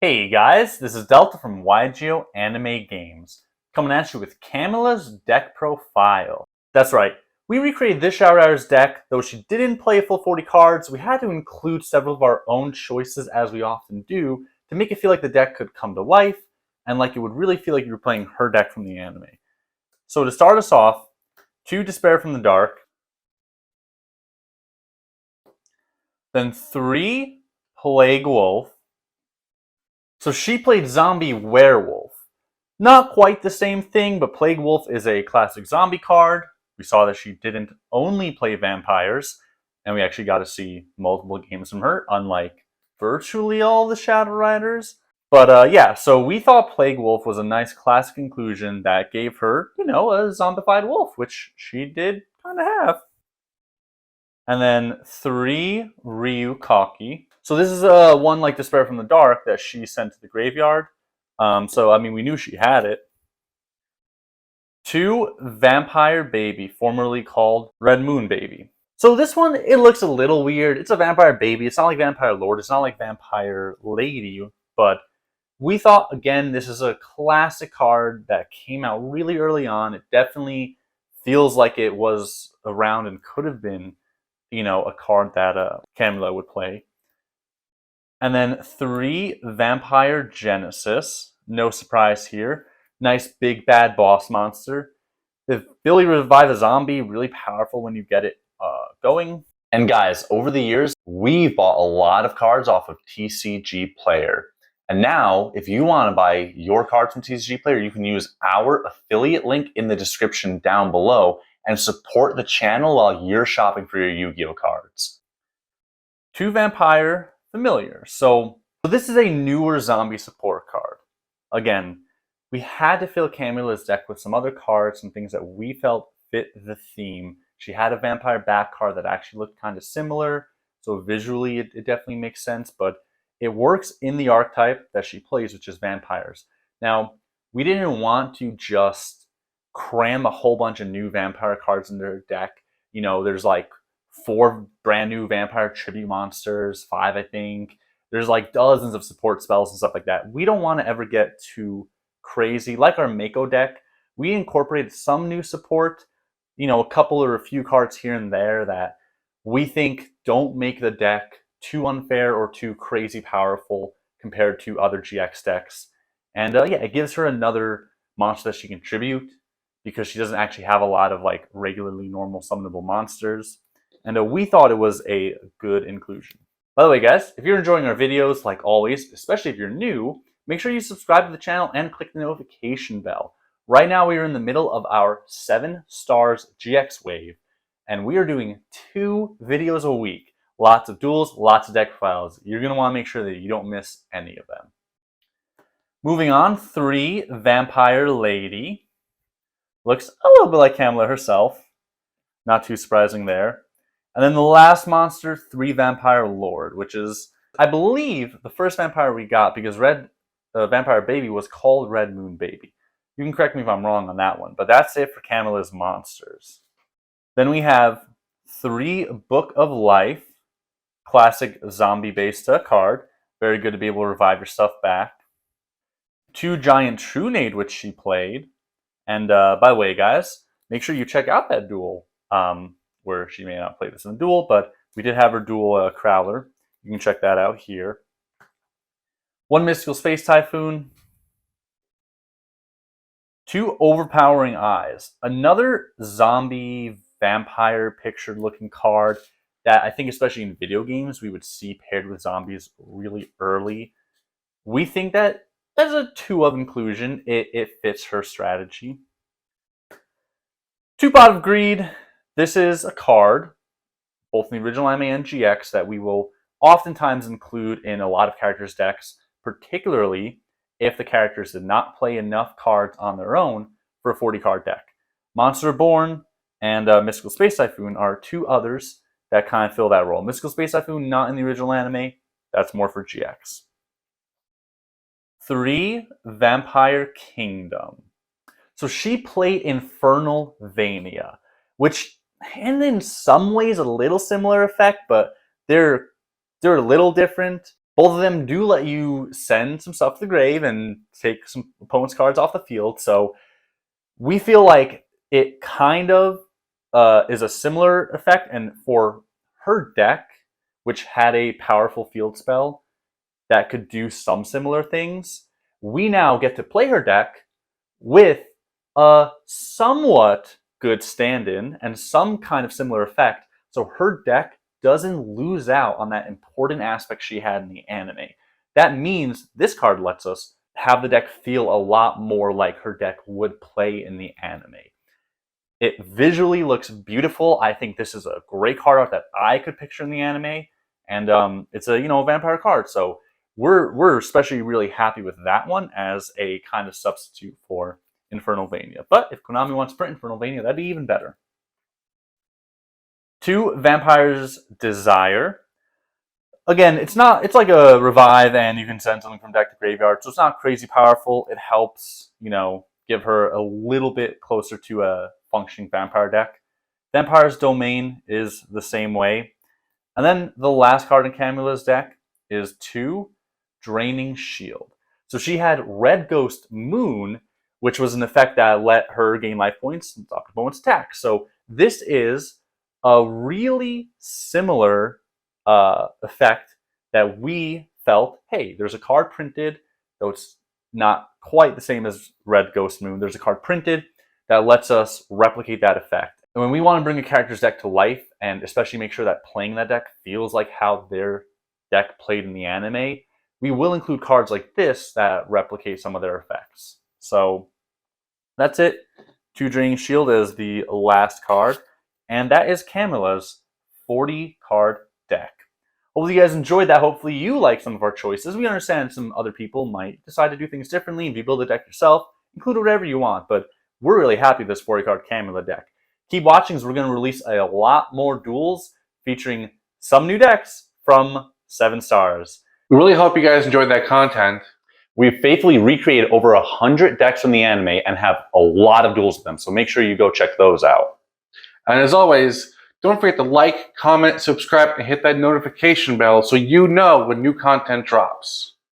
Hey guys, this is Delta from Yugioh Anime Games, coming at you with Camula's deck profile. That's right, we recreated this Shower Hour's deck. Though she didn't play a full 40 cards, we had to include several of our own choices, as we often do, to make it feel like the deck could come to life, and like it would really feel like you were playing her deck from the anime. So to start us off, 2 Despair from the Dark, then 3 Plague Wolf. So she played Zombie Werewolf. Not quite the same thing, but Plague Wolf is a classic zombie card. We saw that she didn't only play vampires, and we actually got to see multiple games from her, unlike virtually all the Shadow Riders. But yeah, so we thought Plague Wolf was a nice classic inclusion that gave her, a zombified wolf, which she did kind of have. And then 3 Ryu Kaki. So this is one like Despair from the Dark that she sent to the graveyard. So, I mean, we knew she had it. 2 Vampire Baby, formerly called Red Moon Baby. So this one, it looks a little weird. It's a Vampire Baby. It's not like Vampire Lord. It's not like Vampire Lady. But we thought, again, this is a classic card that came out really early on. It definitely feels like it was around and could have been, a card that Camula would play. And then 3 Vampire Genesis. No surprise here. Nice big bad boss monster. The ability to revive a zombie, really powerful when you get it going. And guys, over the years, we've bought a lot of cards off of TCG Player. And now, if you want to buy your cards from TCG Player, you can use our affiliate link in the description down below and support the channel while you're shopping for your Yu-Gi-Oh cards. 2 Vampire Familiar. So this is a newer zombie support card. Again, we had to fill Camula's deck with some other cards, some things that we felt fit the theme. She had a vampire back card that actually looked kind of similar, so visually it definitely makes sense, but it works in the archetype that she plays, which is vampires. Now, we didn't want to just cram a whole bunch of new vampire cards into her deck. There's like 4 brand new vampire tribute monsters, 5 I think. There's like dozens of support spells and stuff like that. We don't want to ever get too crazy. Like our Mako deck, we incorporated some new support, a couple or a few cards here and there that we think don't make the deck too unfair or too crazy powerful compared to other GX decks. And yeah, it gives her another monster that she can tribute because she doesn't actually have a lot of like regularly normal summonable monsters. And we thought it was a good inclusion. By the way, guys, if you're enjoying our videos, like always, especially if you're new, make sure you subscribe to the channel and click the notification bell. Right now, we are in the middle of our 7 Stars GX wave, and we are doing 2 videos a week. Lots of duels, lots of deck profiles. You're going to want to make sure that you don't miss any of them. Moving on, 3 Vampire Lady. Looks a little bit like Camula herself. Not too surprising there. And then the last monster, 3 Vampire Lord, which is, I believe, the first vampire we got because Vampire Baby was called Red Moon Baby. You can correct me if I'm wrong on that one, but that's it for Camula's monsters. Then we have 3 Book of Life, classic zombie-based card. Very good to be able to revive your stuff back. 2 Giant Trunade, which she played. And by the way, guys, make sure you check out that duel. Where she may not play this in a duel, but we did have her duel Crowler. You can check that out here. 1 Mystical Space Typhoon. 2 Overpowering Eyes. Another zombie vampire pictured looking card that I think especially in video games we would see paired with zombies really early. We think that as a 2 of inclusion, it fits her strategy. 2 Pot of Greed. This is a card, both in the original anime and GX, that we will oftentimes include in a lot of characters' decks, particularly if the characters did not play enough cards on their own for a 40-card deck. Monster Born and Mystical Space Typhoon are 2 others that kind of fill that role. Mystical Space Typhoon, not in the original anime. That's more for GX. 3 Vampire Kingdom. So she played Infernal Vania, which, and in some ways a little similar effect, but they're a little different. Both of them do let you send some stuff to the grave and take some opponent's cards off the field. So we feel like it kind of is a similar effect. And for her deck, which had a powerful field spell that could do some similar things, we now get to play her deck with a somewhat good stand-in and some kind of similar effect. So her deck doesn't lose out on that important aspect she had in the anime. That means this card lets us have the deck feel a lot more like her deck would play in the anime. It visually looks beautiful. I think this is a great card art that I could picture in the anime, and it's a vampire card. So we're especially really happy with that one as a kind of substitute for Infernalvania. But if Konami wants to print Infernalvania, that'd be even better. 2, Vampire's Desire. Again, it's like a revive, and you can send something from deck to graveyard, so it's not crazy powerful. It helps, give her a little bit closer to a functioning vampire deck. Vampire's Domain is the same way. And then the last card in Camula's deck is 2, Draining Shield. So she had Red Ghost Moon, which was an effect that let her gain life points and stop opponent's attack. So this is a really similar effect that we felt, hey, there's a card printed, though it's not quite the same as Red Ghost Moon. There's a card printed that lets us replicate that effect. And when we want to bring a character's deck to life, and especially make sure that playing that deck feels like how their deck played in the anime, we will include cards like this that replicate some of their effects. So that's it. 2 Draining Shield is the last card, and that is Camula's 40-card deck. Hopefully you guys enjoyed that. Hopefully you like some of our choices. We understand some other people might decide to do things differently. If you build a deck yourself, include whatever you want, but we're really happy with this 40-card Camula deck. Keep watching, as we're going to release a lot more duels featuring some new decks from 7 Stars. We really hope you guys enjoyed that content. We've faithfully recreated over 100 decks from the anime and have a lot of duels with them, so make sure you go check those out. And as always, don't forget to like, comment, subscribe, and hit that notification bell so you know when new content drops.